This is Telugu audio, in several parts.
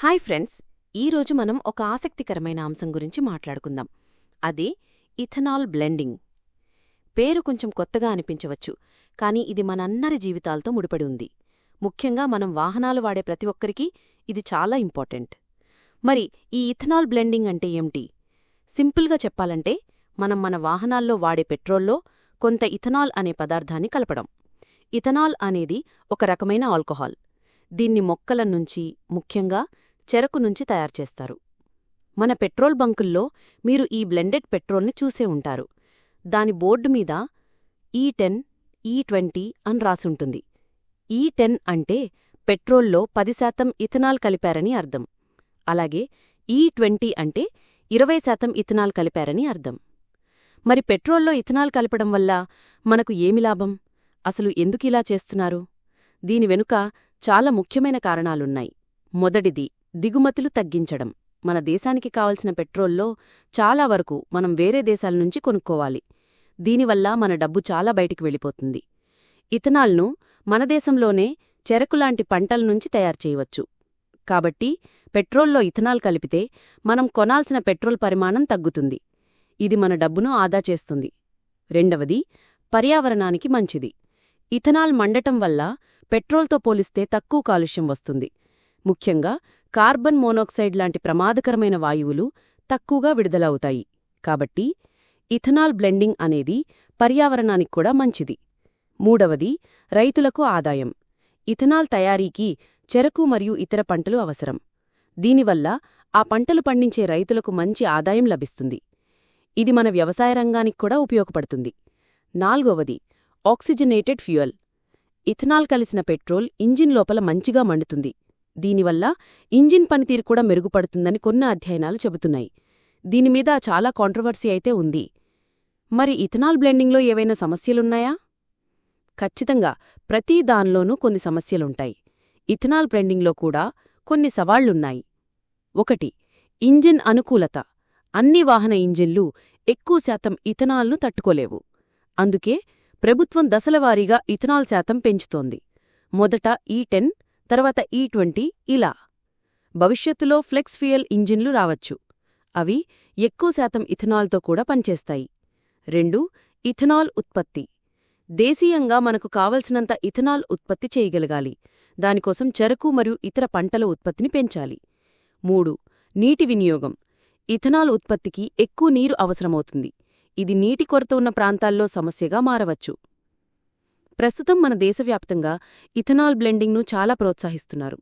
హాయ్ ఫ్రెండ్స్, ఈరోజు మనం ఒక ఆసక్తికరమైన అంశం గురించి మాట్లాడుకుందాం. అదే ఇథనాల్ బ్లెండింగ్. పేరు కొంచెం కొత్తగా అనిపించవచ్చు, కానీ ఇది మనందరి జీవితాలతో ముడిపడి ఉంది. ముఖ్యంగా మనం వాహనాలు వాడే ప్రతి ఒక్కరికీ ఇది చాలా ఇంపార్టెంట్. మరి ఈ ఇథనాల్ బ్లెండింగ్ అంటే ఏమిటి? సింపుల్గా చెప్పాలంటే మనం మన వాహనాల్లో వాడే పెట్రోల్లో కొంత ఇథనాల్ అనే పదార్థాన్ని కలపడం. ఇథనాల్ అనేది ఒక రకమైన ఆల్కహాల్. దీన్ని మొక్కల నుంచి, ముఖ్యంగా చెరకు నుంచి తయారుచేస్తారు. మన పెట్రోల్ బంకుల్లో మీరు ఈ బ్లెండెడ్ పెట్రోల్ని చూసే ఉంటారు. దాని బోర్డు మీద E10, E20 అని రాసుంటుంది. E10 అంటే పెట్రోల్లో 10% ఇథనాల్ కలిపారని అర్థం. అలాగే E20 అంటే 20% ఇథనాల్ కలిపారని అర్థం. మరి పెట్రోల్లో ఇథనాల్ కలపడం వల్ల మనకు ఏమి లాభం? అసలు ఎందుకిలా చేస్తున్నారు? దీని వెనుక చాలా ముఖ్యమైన కారణాలున్నాయి. మొదటిది, దిగుమతులు తగ్గించడం. మన దేశానికి కావలసిన పెట్రోల్లో చాలా వరకు మనం వేరే దేశాల నుంచి కొనుక్కోవాలి. దీనివల్ల మన డబ్బు చాలా బయటికి వెళ్ళిపోతుంది. ఇథనాల్ను మన దేశంలోనే చెరకులాంటి పంటల నుంచి తయారుచేయవచ్చు. కాబట్టి పెట్రోల్లో ఇథనాల్ కలిపితే మనం కొనాల్సిన పెట్రోల్ పరిమాణం తగ్గుతుంది. ఇది మన డబ్బును ఆదా చేస్తుంది. రెండవది, పర్యావరణానికి మంచిది. ఇథనాల్ మండటం వల్ల పెట్రోల్తో పోలిస్తే తక్కువ కాలుష్యం వస్తుంది. ముఖ్యంగా కార్బన్ మోనాక్సైడ్ లాంటి ప్రమాదకరమైన వాయువులు తక్కువగా విడుదలవుతాయి. కాబట్టి ఇథనాల్ బ్లెండింగ్ అనేది పర్యావరణానికి కూడా మంచిది. మూడవది, రైతులకు ఆదాయం. ఇథనాల్ తయారీకి చెరకు మరియు ఇతర పంటలు అవసరం. దీనివల్ల ఆ పంటలు పండించే రైతులకు మంచి ఆదాయం లభిస్తుంది. ఇది మన వ్యవసాయ రంగానికి కూడా ఉపయోగపడుతుంది. నాల్గవది, ఆక్సిజనేటెడ్ ఫ్యూయల్. ఇథనాల్ కలిసిన పెట్రోల్ ఇంజిన్ లోపల మంచిగా మండుతుంది. దీనివల్ల ఇంజిన్ పనితీరు కూడా మెరుగుపడుతుందని కొన్ని అధ్యయనాలు చెబుతున్నాయి. దీనిమీద చాలా కాంట్రవర్సీ అయితే ఉంది. మరి ఇథనాల్ బ్లెండింగ్లో ఏవైనా సమస్యలున్నాయా? ఖచ్చితంగా ప్రతి దానిలోనూ కొన్ని సమస్యలుంటాయి. ఇథనాల్ బ్లెండింగ్లో కూడా కొన్ని సవాళ్లున్నాయి. 1. ఇంజిన్ అనుకూలత. అన్ని వాహన ఇంజిన్లు ఎక్కువ శాతం ఇథనాల్ను తట్టుకోలేవు. అందుకే ప్రభుత్వం దశలవారీగా ఇథనాల్ శాతం పెంచుతోంది. మొదట E10, తర్వాత E20 ఇలా. భవిష్యత్తులో ఫ్లెక్స్ ఫ్యూయల్ ఇంజిన్లు రావచ్చు. అవి ఎక్కువ శాతం ఇథనాల్తో కూడా పనిచేస్తాయి. 2. ఇథనాల్ ఉత్పత్తి. దేశీయంగా మనకు కావలసినంత ఇథనాల్ ఉత్పత్తి చేయగలగాలి. దానికోసం చెరకు మరియు ఇతర పంటల ఉత్పత్తిని పెంచాలి. 3. నీటి వినియోగం. ఇథనాల్ ఉత్పత్తికి ఎక్కువ నీరు అవసరమవుతుంది. ఇది నీటి కొరత ఉన్న ప్రాంతాల్లో సమస్యగా మారవచ్చు. ప్రస్తుతం మన దేశవ్యాప్తంగా ఇథనాల్ బ్లెండింగ్ను చాలా ప్రోత్సహిస్తున్నారు.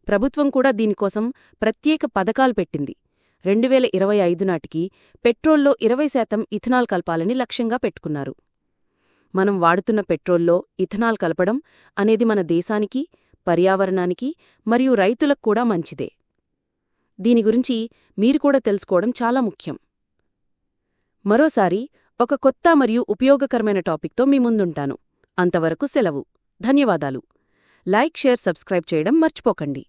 ప్రభుత్వం కూడా దీనికోసం ప్రత్యేక పథకాలు పెట్టింది. 2025 నాటికి పెట్రోల్లో 20% ఇథనాల్ కలపాలని లక్ష్యంగా పెట్టుకున్నారు. మనం వాడుతున్న పెట్రోల్లో ఇథనాల్ కలపడం అనేది మన దేశానికి, పర్యావరణానికి మరియు రైతులకు కూడా మంచిదే. దీని గురించి మీరు కూడా తెలుసుకోవడం చాలా ముఖ్యం. మరోసారి ఒక కొత్త మరియు ఉపయోగకరమైన టాపిక్తో మీ ముందుంటాను. అంతవరకు సెలవు. ధన్యవాదాలు. లైక్, షేర్, సబ్స్క్రైబ్ చేయడం మర్చిపోకండి.